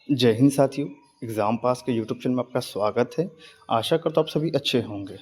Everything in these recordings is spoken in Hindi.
जय हिंद साथियों, एग्ज़ाम पास के यूट्यूब चैनल में आपका स्वागत है। आशा करता हूँ आप सभी अच्छे होंगे।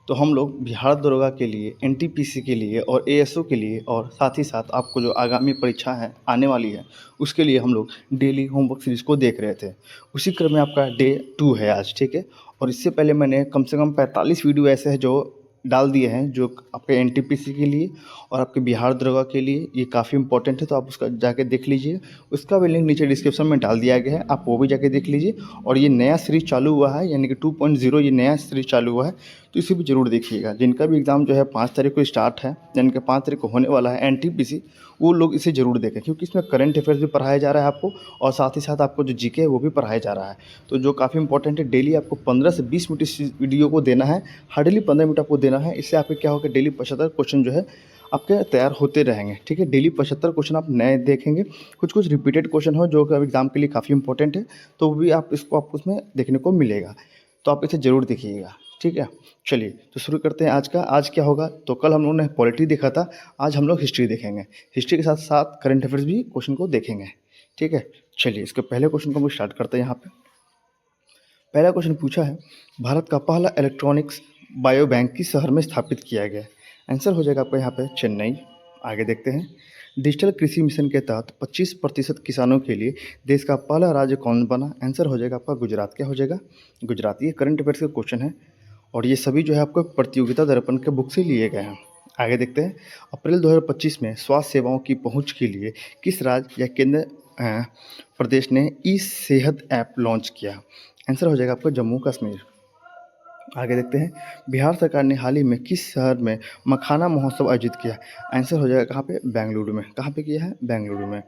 तो हम लोग बिहार दरोगा के लिए, एनटीपीसी के लिए और एएसओ के लिए और साथ ही साथ आपको जो आगामी परीक्षा है आने वाली है, उसके लिए हम लोग डेली होमवर्क सीरीज़ को देख रहे थे। उसी क्रम में आपका डे 2 है आज, ठीक है? और इससे पहले मैंने कम से कम 45 वीडियो ऐसे हैं जो डाल दिए हैं, जो आपके एनटीपीसी के लिए और आपके बिहार दरोगा के लिए ये काफ़ी इंपॉर्टेंट है, तो आप उसका जाके देख लीजिए। उसका भी लिंक नीचे डिस्क्रिप्शन में डाल दिया गया है, आप वो भी जाके देख लीजिए। और ये नया सीरीज चालू हुआ है, यानी कि 2.0 ये नया सीरीज चालू हुआ है, तो इसे भी ज़रूर देखिएगा। जिनका भी एग्ज़ाम जो है 5 तारीख को स्टार्ट है, यानी कि 5 तारीख को होने वाला है एनटीपीसी, वो लोग इसे ज़रूर देखें, क्योंकि इसमें करंट अफेयर्स भी पढ़ाया जा रहा है आपको, और साथ ही साथ आपको जो जीके है वो भी पढ़ाया जा रहा है। तो जो काफ़ी इंपॉर्टेंट है, डेली आपको 15 से 20 मिनट इस वीडियो को देना है, हार्डली 15 मिनट आपको देना है। इससे आपके क्या होगा, डेली 75 क्वेश्चन जो है आपके तैयार होते रहेंगे, ठीक है? डेली 75 क्वेश्चन आप नए देखेंगे। कुछ रिपीटेड क्वेश्चन हो जो कि अब एग्ज़ाम के लिए काफ़ी इंपॉर्टेंट है, तो वो भी आप इसको आपको उसमें देखने को मिलेगा। तो आप इसे ज़रूर देखिएगा, ठीक है? चलिए, तो शुरू करते हैं आज का। आज क्या होगा, तो कल हम लोगों ने पॉलिटी देखा था, आज हम लोग हिस्ट्री देखेंगे। हिस्ट्री के साथ-साथ करंट अफेयर्स भी क्वेश्चन को देखेंगे, ठीक है? चलिए, इसके पहले क्वेश्चन को हम स्टार्ट करते हैं यहाँ पे। पहला क्वेश्चन पूछा है, भारत का पहला इलेक्ट्रॉनिक्स बायो बैंक किस शहर में स्थापित किया गया? आंसर हो जाएगा आपका यहाँ पे चेन्नई। आगे देखते हैं, डिजिटल कृषि मिशन के तहत 25% किसानों के लिए देश का पहला राज्य कौन बना? आंसर हो जाएगा आपका गुजरात। क्या हो जाएगा? गुजरात। ये करंट अफेयर्स का क्वेश्चन है और ये सभी जो है आपको प्रतियोगिता दर्पण के बुक से लिए गए हैं। आगे देखते हैं, अप्रैल 2025 में स्वास्थ्य सेवाओं की पहुंच के लिए किस राज्य या केंद्र प्रदेश ने ई सेहत ऐप लॉन्च किया? आंसर हो जाएगा आपका जम्मू कश्मीर। आगे देखते हैं, बिहार सरकार ने हाल ही में किस शहर में मखाना महोत्सव आयोजित किया? आंसर हो जाएगा कहाँ पे? बेंगलुरु में। कहाँ पे किया है? बेंगलुरु में।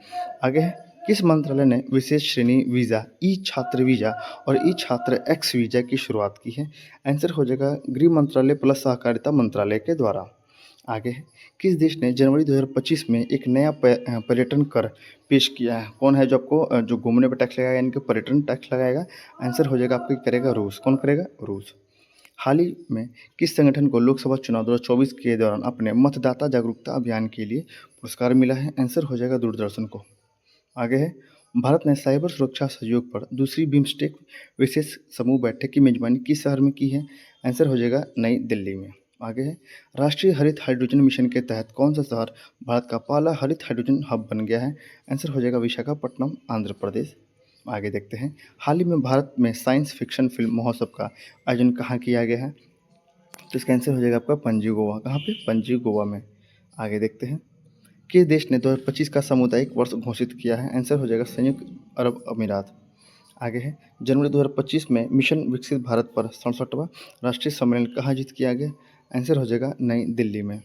आगे है, किस मंत्रालय ने विशेष श्रेणी वीज़ा, ई छात्र वीज़ा और ई छात्र एक्स वीज़ा की शुरुआत की है? आंसर हो जाएगा गृह मंत्रालय प्लस सहकारिता मंत्रालय के द्वारा। आगे है, किस देश ने जनवरी 2025 में एक नया पर्यटन कर पेश किया है? कौन है जो आपको जो घूमने पर टैक्स लगाएगा, यानी कि पर्यटन टैक्स लगाएगा? आंसर हो जाएगा आपका करेगा रूस। कौन करेगा? रूस। हाल ही में किस संगठन को लोकसभा चुनाव 2024 के दौरान अपने मतदाता जागरूकता अभियान के लिए पुरस्कार मिला है? आंसर हो जाएगा दूरदर्शन को। आगे है, भारत ने साइबर सुरक्षा सहयोग पर दूसरी बिम्स्टेक विशेष समूह बैठक की मेजबानी किस शहर में की है? आंसर हो जाएगा नई दिल्ली में। आगे है, राष्ट्रीय हरित हाइड्रोजन मिशन के तहत कौन सा शहर भारत का पहला हरित हाइड्रोजन हब बन गया है? आंसर हो जाएगा विशाखापट्टनम, आंध्र प्रदेश। आगे देखते हैं, हाल ही में भारत में साइंस फिक्शन फिल्म महोत्सव का आयोजन कहाँ किया गया है? तो इसका आंसर हो जाएगा आपका पणजी गोवा। कहाँ पे? पणजी गोवा में। आगे देखते हैं, किस देश ने 2025 का सामुदायिक वर्ष घोषित किया है? आंसर हो जाएगा संयुक्त अरब अमीरात। आगे है, जनवरी 2025 में मिशन विकसित भारत पर 67वां राष्ट्रीय सम्मेलन कहाँ आयोजित किया गया? आंसर हो जाएगा नई दिल्ली में।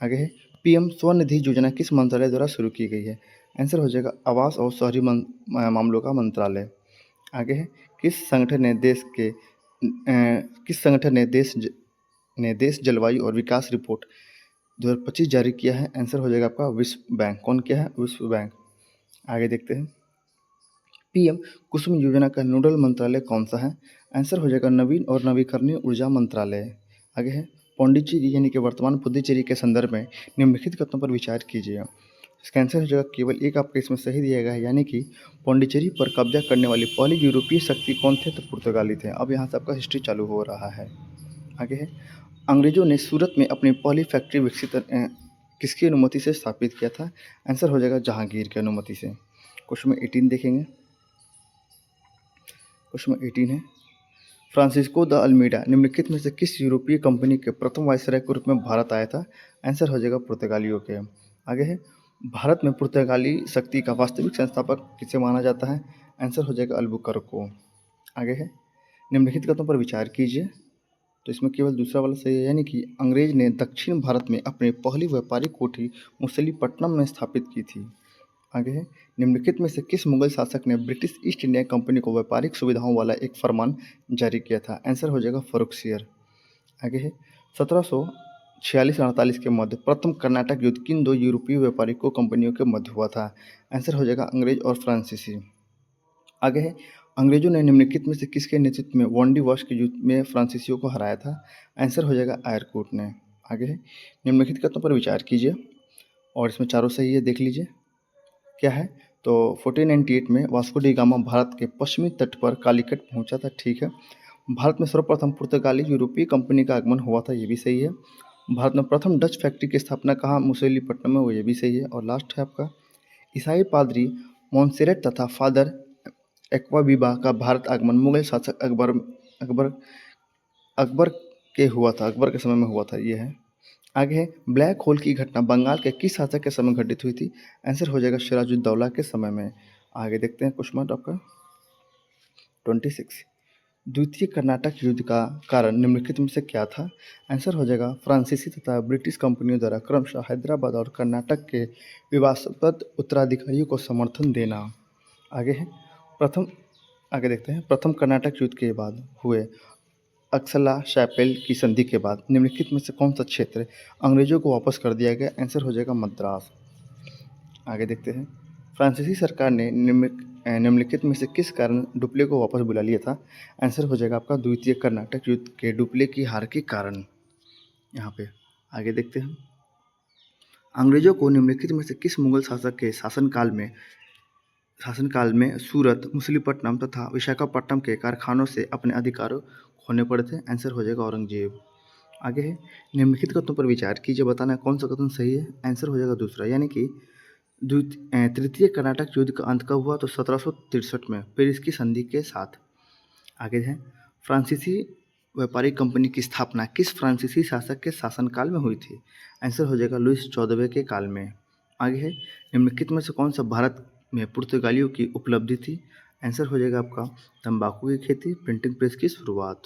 आगे है, पीएम स्वनिधि योजना किस मंत्रालय द्वारा शुरू की गई है? आंसर हो जाएगा आवास और शहरी मामलों का मंत्रालय। आगे है, किस संगठन ने देश जलवायु और विकास रिपोर्ट 2025 जारी किया है? आंसर हो जाएगा आपका विश्व बैंक। कौन किया है? विश्व बैंक। आगे देखते हैं, पीएम कुसुम योजना का नोडल मंत्रालय कौन सा है? आंसर हो जाएगा नवीन और नवीकरणीय ऊर्जा मंत्रालय। आगे है, पौंडीचेरी यानी कि वर्तमान पुडुचेरी के संदर्भ में निम्नलिखित कथनों पर विचार कीजिए। इसका आंसर हो जाएगा केवल एक आपका इसमें सही दिया गया है, यानी कि पौंडीचेरी पर कब्जा करने वाली पहली यूरोपीय शक्ति कौन थे? तो पुर्तगाली थे। अब यहाँ से आपका हिस्ट्री चालू हो रहा है। आगे है, अंग्रेजों ने सूरत में अपनी पहली फैक्ट्री विकसित किसकी अनुमति से स्थापित किया था? आंसर हो जाएगा जहांगीर की अनुमति से। क्वेश्चन नंबर 18 देखेंगे। क्वेश्चन नंबर 18 है, फ्रांसिस्को द अल्मीडा निम्नलिखित में से किस यूरोपीय कंपनी के प्रथम वायसराय के रूप में भारत आया था? आंसर हो जाएगा पुर्तगालियों के। आगे है, भारत में पुर्तगाली शक्ति का वास्तविक संस्थापक किसे माना जाता है? आंसर हो जाएगा अल्बुकर्क। आगे है, निम्नलिखित कथनों पर विचार कीजिए। तो इसमें केवल दूसरा वाला सही है, यानी कि अंग्रेज ने दक्षिण भारत में अपनी पहली व्यापारिक कोठी मुसलीपट्टनम में स्थापित की थी। आगे है, निम्नलिखित में से किस मुगल शासक ने ब्रिटिश ईस्ट इंडिया कंपनी को व्यापारिक सुविधाओं वाला एक फरमान जारी किया था? आंसर हो जाएगा फर्रुखसियर। आगे है, 1746-48 के मध्य प्रथम कर्नाटक युद्ध किन दो यूरोपीय व्यापारिकों कंपनियों के मध्य हुआ था? आंसर हो जाएगा अंग्रेज और फ्रांसीसी। आगे है, अंग्रेजों ने निम्नलिखित में से किसके नेतृत्व में वॉन्डी वॉश के युद्ध में फ्रांसीसियों को हराया था? आंसर हो जाएगा आयरकूट ने। आगे है, निम्नलिखित कथनों पर विचार कीजिए और इसमें चारों सही है, देख लीजिए। क्या है? तो 1498 में वास्को डी गामा भारत के पश्चिमी तट पर कालीकट पहुंचा था, ठीक है। भारत में सर्वप्रथम पुर्तगाली यूरोपीय कंपनी का आगमन हुआ था, ये भी सही है। भारत में प्रथम डच फैक्ट्री की स्थापना कहाँ, मुसेलीपट्टनम में, वो ये भी सही है। और लास्ट है आपका, ईसाई पादरी मोंसेरेट तथा फादर एक्वाविवा का भारत आगमन मुगल शासक अकबर अकबर अकबर के समय में हुआ था, ये है। आगे है, ब्लैक होल की घटना बंगाल के किस शासक के समय घटित हुई थी? आंसर हो जाएगा सिराजुद्दौला के समय में। आगे देखते हैं क्वेश्चन नंबर आपका 26। द्वितीय कर्नाटक युद्ध का कारण निम्नलिखित में से क्या था? आंसर हो जाएगा फ्रांसीसी तथा ब्रिटिश कंपनियों द्वारा क्रमशः हैदराबाद और कर्नाटक के विवादास्पद उत्तराधिकारियों को समर्थन देना। आगे है, आगे देखते हैं, प्रथम कर्नाटक युद्ध के बाद हुए अक्सला शैपेल की संधि के बाद निम्नलिखित में से कौन सा क्षेत्र अंग्रेजों को वापस कर दिया गया? आंसर हो जाएगा मद्रास। आगे देखते हैं, फ्रांसीसी सरकार ने निम्नलिखित में से किस कारण डुप्ले को वापस बुला लिया था? आंसर हो जाएगा आपका द्वितीय कर्नाटक युद्ध के डुप्ले की हार के कारण। यहाँ पे आगे देखते हैं, अंग्रेजों को निम्नलिखित में से किस मुगल शासक के शासनकाल में सूरत, मछलीपट्टनम तथा विशाखापट्टनम के कारखानों से अपने अधिकारों खोने पड़े थे? आंसर हो जाएगा औरंगजेब। आगे है, निम्नलिखित कथनों पर विचार कीजिए, बताना है कौन सा कथन सही है। आंसर हो जाएगा दूसरा, यानी कि तृतीय कर्नाटक युद्ध का अंत कब हुआ? तो 1763 में पेरिस की संधि के साथ। आगे है, फ्रांसीसी व्यापारिक कंपनी की स्थापना किस फ्रांसीसी शासक के शासनकाल में हुई थी? आंसर हो जाएगा लुइस 14वें के काल में। आगे है, निम्नलिखित में से कौन सा भारत में पुर्तगालियों की उपलब्धि थी? आंसर हो जाएगा आपका तंबाकू की खेती, प्रिंटिंग प्रेस की शुरुआत।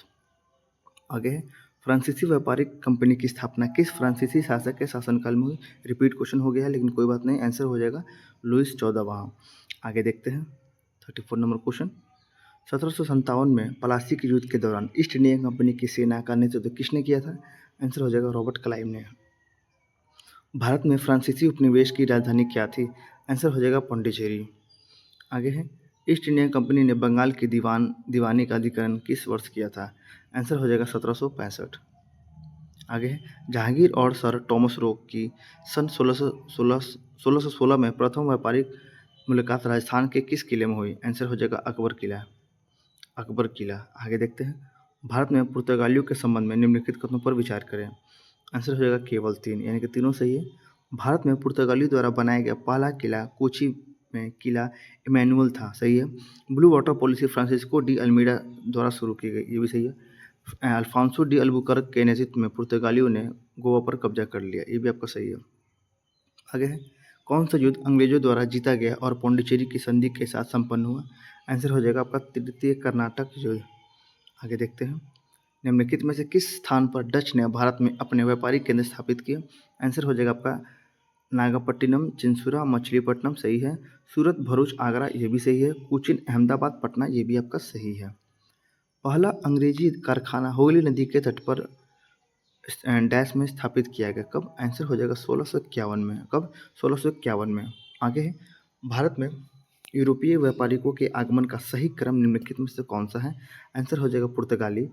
आगे है, फ्रांसीसी व्यापारिक कंपनी की स्थापना किस फ्रांसीसी शासक के शासनकाल में हुई? रिपीट क्वेश्चन हो गया है, लेकिन कोई बात नहीं, आंसर हो जाएगा लुइस 14वां। आगे देखते हैं 34 नंबर क्वेश्चन, 1757 में प्लासी के युद्ध के दौरान ईस्ट इंडिया कंपनी की सेना का नेतृत्व किसने किया था? आंसर हो जाएगा रॉबर्ट क्लाइव ने। भारत में फ्रांसीसी उपनिवेश की राजधानी क्या थी? आंसर हो जाएगा पौंडीचेरी। आगे है, ईस्ट इंडिया कंपनी ने बंगाल की दीवानी का अधिग्रहण किस वर्ष किया था? आंसर हो जाएगा 1765। आगे है, जहांगीर और सर टॉमस रो की सन 1616 में प्रथम व्यापारिक मुलाकात राजस्थान के किस किले में हुई? आंसर हो जाएगा अकबर किला। आगे देखते हैं, भारत में पुर्तगालियों के संबंध में निम्नलिखित कथनों पर विचार करें। आंसर हो जाएगा केवल 3, यानी कि तीनों सही है। भारत में पुर्तगालियों द्वारा बनाया गया पहला किला कोची में किला इमैनुअल था, सही है। Blue water policy Francisco de Almeida द्वारा शुरू की गई, ये भी सही है। अल्फांसो डी अल्बुकर्क के नेतृत्व में पुर्तगालियों ने गोवा पर कब्जा कर लिया, ये भी आपका सही है। आगे है, कौन सा युद्ध अंग्रेजों द्वारा जीता गया और पौंडीचेरी की संधि के साथ संपन्न हुआ? आंसर हो जाएगा आपका तृतीय कर्नाटक युद्ध। आगे देखते हैं, निम्नलिखित में से किस स्थान पर डच ने भारत में अपने व्यापारिक केंद्र स्थापित किए? आंसर हो जाएगा आपका नागापट्टिनम, चिंसुरा, मछलीपट्टनम, सही है। सूरत, भरूच, आगरा, ये भी सही है। कोचीन, अहमदाबाद, पटना, ये भी आपका सही है। पहला अंग्रेजी कारखाना हुगली नदी के तट पर डैश में स्थापित किया गया, कब? आंसर हो जाएगा 1651 में। कब? 1651 में। आगे है, भारत में यूरोपीय व्यापारिकों के आगमन का सही क्रम निम्नलिखित में से कौन सा है? आंसर हो जाएगा पुर्तगाली,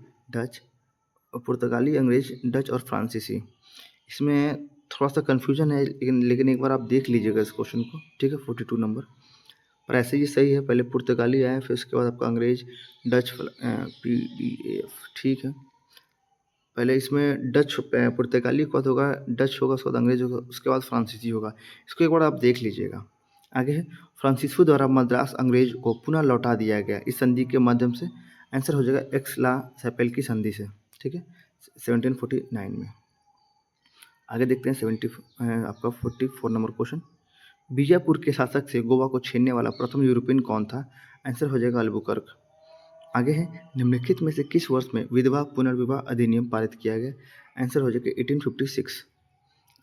अंग्रेज, डच और फ्रांसीसी। इसमें थोड़ा सा कन्फ्यूजन है, लेकिन एक बार आप देख लीजिएगा इस क्वेश्चन को, ठीक है। 42 नंबर पर ऐसे ही सही है, पहले पुर्तगाली आए, फिर उसके बाद आपका अंग्रेज, डच, PDF, ठीक है। पहले इसमें डच पुर्तगाली के बाद होगा, डच होगा, उसके बाद अंग्रेज होगा, उसके बाद फ्रांसीसी होगा। इसको एक बार आप देख लीजिएगा। आगे है, फ्रांसिस्को द्वारा मद्रास अंग्रेज को पुनः लौटा दिया गया इस संधि के माध्यम से? आंसर हो जाएगा एक्सला सैपेल की संधि से, ठीक है, 1749 में। आगे देखते हैं आपका 44 नंबर क्वेश्चन, बीजापुर के शासक से गोवा को छीनने वाला प्रथम यूरोपियन कौन था? आंसर हो जाएगा अल्बुकर्क। आगे है, निम्नलिखित में से किस वर्ष में विधवा पुनर्विवाह अधिनियम पारित किया गया? आंसर हो जाएगा 1856।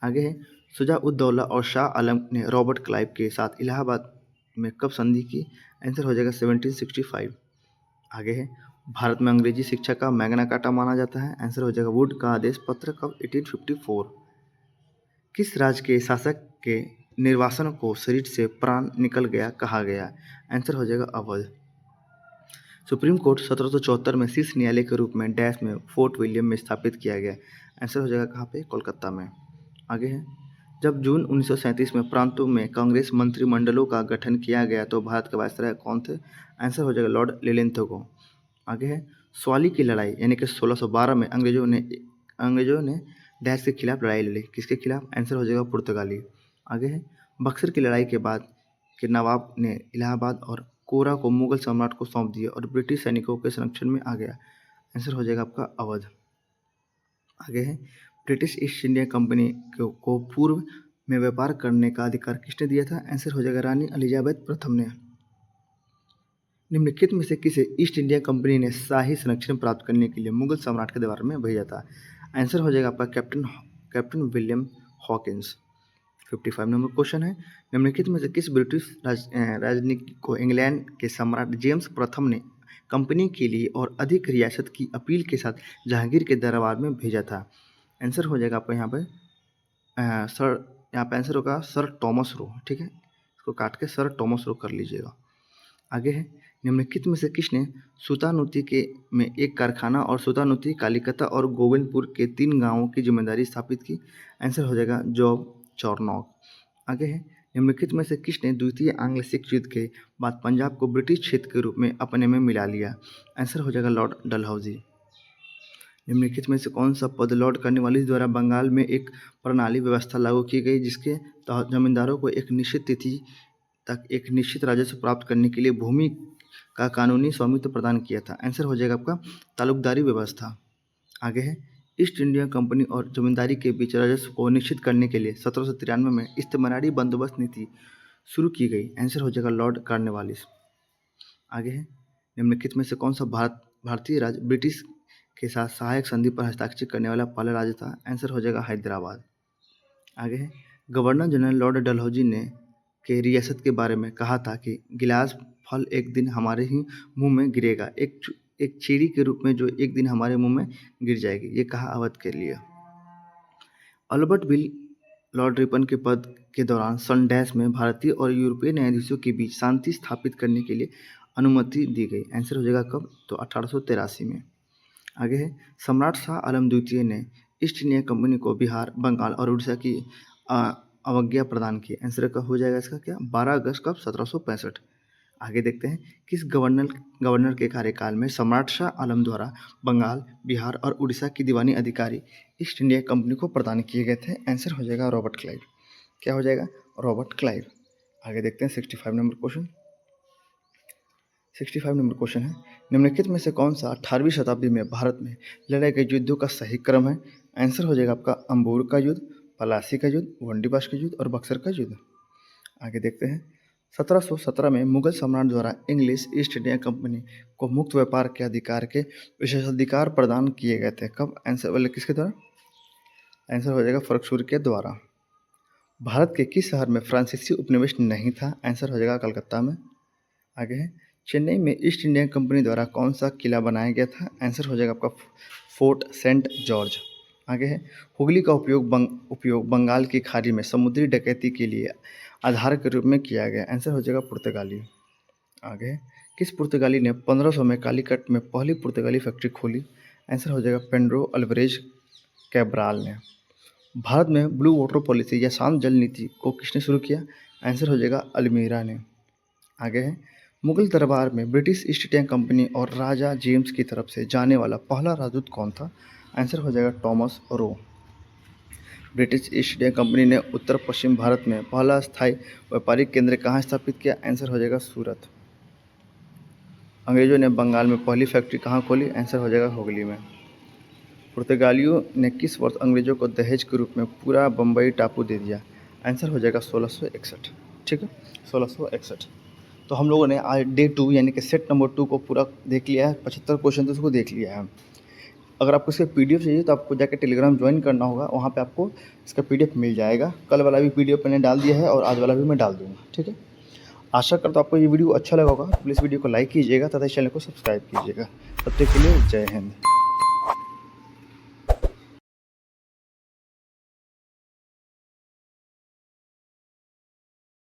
आगे है, शुजा-उद-दौला और शाह आलम ने रॉबर्ट क्लाइव के साथ इलाहाबाद में कब संधि की? आंसर हो जाएगा 1765। आगे है, भारत में अंग्रेजी शिक्षा का मैग्ना कार्टा माना जाता है? आंसर हो जाएगा वुड का आदेश पत्र, कब? 1854। किस राज्य के शासक के निर्वासन को शरीर से प्राण निकल गया कहा गया? आंसर हो जाएगा अवध। सुप्रीम कोर्ट 1774 में शीर्ष न्यायालय के रूप में डैश में फोर्ट विलियम में स्थापित किया गया। आंसर हो जाएगा कहाँ पे? कोलकाता में। आगे है, जब जून 1937 में प्रांतों में कांग्रेस मंत्रिमंडलों का गठन किया गया तो भारत के वायसराय कौन थे? आंसर हो जाएगा लॉर्ड लिलिंथगो। आगे है स्वाली की लड़ाई यानी कि 1612 में अंग्रेजों ने डैश के खिलाफ लड़ाई लड़ी। किसके खिलाफ? आंसर हो जाएगा पुर्तगाली। आगे है बक्सर की लड़ाई के बाद के नवाब ने इलाहाबाद और कोरा को मुगल सम्राट को सौंप दिया और ब्रिटिश सैनिकों के संरक्षण में आ गया। आंसर हो जाएगा आपका अवध। आगे है ब्रिटिश ईस्ट इंडिया कंपनी को पूर्व में व्यापार करने का अधिकार किसने दिया था? आंसर हो जाएगा रानी एलिजाबेथ प्रथम ने। निम्नलिखित में से किसे ईस्ट इंडिया कंपनी ने शाही संरक्षण प्राप्त करने के लिए मुगल सम्राट के दरबार में भेजा था? आंसर हो जाएगा आपका captain William Hawkins. 55 number question है निम्नलिखित में से किस ब्रिटिश राजनीतिक को इंग्लैंड के सम्राट जेम्स प्रथम ने कंपनी के लिए और अधिक रियासत की अपील के साथ जहांगीर के दरबार में भेजा था? आंसर हो जाएगा आपका यहाँ पे आंसर होगा सर टॉमस रो। ठीक है, इसको काट के सर टॉमस रो कर लीजिएगा। आगे है निम्नलिखित में से किसने सूतानुती में एक कारखाना और सूतानुती, कालिकता और गोविंदपुर के 3 गांवों की जिम्मेदारी स्थापित की? आंसर हो जाएगा जॉब चॉर्नॉक। आगे है निम्नलिखित में से किसने द्वितीय आंग्ल सिख युद्ध के बाद पंजाब को ब्रिटिश क्षेत्र के रूप में अपने में मिला लिया? आंसर हो जाएगा लॉर्ड डलहौजी। निम्नलिखित में से कौन सा पद लॉर्ड कॉर्नवालिस द्वारा बंगाल में एक प्रणाली व्यवस्था लागू की गई जिसके तहत जमींदारों को एक निश्चित तिथि तक एक निश्चित राजस्व प्राप्त करने के लिए भूमि का कानूनी स्वामित्व प्रदान किया था? आंसर हो जाएगा आपका तालुकदारी व्यवस्था। आगे है ईस्ट इंडिया कंपनी और जमींदारी के बीच राजस्व को निश्चित करने के लिए 1793 में इस्तेमारी बंदोबस्त नीति शुरू की गई? आंसर हो जाएगा लॉर्ड कॉर्नवालिस। आगे है निम्नलिखित में से कौन सा भारतीय राज्य ब्रिटिश के साथ सहायक संधि पर हस्ताक्षर करने वाला पहला राज्य था? आंसर हो जाएगा हैदराबाद। आगे है गवर्नर जनरल लॉर्ड डलहौजी ने के रियासत के बारे में कहा था कि गिलास फल एक दिन हमारे ही मुंह में गिरेगा, एक चीड़ी के रूप में जो एक दिन हमारे मुंह में गिर जाएगी। ये कहा अवध के लिए। अल्बर्ट बिल लॉर्ड रिपन के पद के दौरान सन डैश में भारतीय और यूरोपीय न्यायाधीशों के बीच शांति स्थापित करने के लिए अनुमति दी गई? आंसर हो जाएगा कब? तो 1883 में। आगे है सम्राट शाह आलम द्वितीय ने ईस्ट इंडिया कंपनी को बिहार, बंगाल और उड़ीसा की अवज्ञा प्रदान की? आंसर का हो जाएगा इसका क्या? 12 अगस्त कब? 1765। आगे देखते हैं किस गवर्नर के कार्यकाल में सम्राट शाह आलम द्वारा बंगाल, बिहार और उड़ीसा की दीवानी अधिकारी ईस्ट इंडिया कंपनी को प्रदान किए गए थे? आंसर हो जाएगा रॉबर्ट क्लाइव। क्या हो जाएगा? Robert Clive. आगे देखते हैं 65 नंबर क्वेश्चन। 65 नंबर क्वेश्चन है निम्नलिखित में से कौन सा 18वीं शताब्दी में भारत में लड़ाई गए युद्धों का सही क्रम है? आंसर हो जाएगा आपका अंबूर का युद्ध, पलासी का युद्ध, वंडीबाश का युद्ध और बक्सर का युद्ध। आगे देखते हैं 1717 में मुगल सम्राट द्वारा इंग्लिश ईस्ट इंडिया कंपनी को मुक्त व्यापार के अधिकार के विशेषाधिकार प्रदान किए गए थे? कब? आंसर वाले किसके द्वारा? आंसर हो जाएगा फर्रुखशूर के द्वारा। भारत के किस शहर में फ्रांसीसी उपनिवेश नहीं था? आंसर हो जाएगा कलकत्ता में। आगे है चेन्नई में ईस्ट इंडिया कंपनी द्वारा कौन सा किला बनाया गया था? आंसर हो जाएगा आपका फोर्ट सेंट जॉर्ज। आगे है हुगली का उपयोग बंगाल की खाड़ी में समुद्री डकैती के लिए आधार के रूप में किया गया? आंसर हो जाएगा पुर्तगाली। आगे है किस पुर्तगाली ने 1500 में कालीकट में पहली पुर्तगाली फैक्ट्री खोली? आंसर हो जाएगा पेड्रो अल्वारेज कैब्राल ने। भारत में ब्लू वाटर पॉलिसी या शांत जल नीति को किसने शुरू किया? आंसर हो जाएगा अल्मीरा ने। आगे है मुगल दरबार में ब्रिटिश ईस्ट इंडिया कंपनी और राजा जेम्स की तरफ से जाने वाला पहला राजदूत कौन था? आंसर हो जाएगा Thomas Roe. British east India company ने उत्तर पश्चिम भारत में पहला स्थायी व्यापारिक केंद्र कहाँ स्थापित किया? आंसर हो जाएगा सूरत। अंग्रेजों ने बंगाल में पहली फैक्ट्री कहाँ खोली? आंसर हो जाएगा हुगली में। पुर्तगालियों ने किस वर्ष अंग्रेजों को दहेज के रूप में पूरा बम्बई टापू दे दिया? आंसर हो जाएगा 1661। ठीक है, 1661। तो हम लोगों ने आज डे 2 यानी कि सेट नंबर 2 को पूरा देख लिया है। 75 क्वेश्चन तो उसको देख लिया है। अगर आपको इसका PDF चाहिए तो आपको जाकर टेलीग्राम ज्वाइन करना होगा, वहाँ पे आपको इसका PDF मिल जाएगा। कल वाला भी PDF मैंने डाल दिया है और आज वाला भी मैं डाल दूँगा। ठीक है, आशा करता हूँ आपको ये वीडियो अच्छा लगा होगा। प्लीज़ वीडियो को लाइक कीजिएगा तथा इस चैनल को सब्सक्राइब कीजिएगा। तब तक के लिए जय हिंद।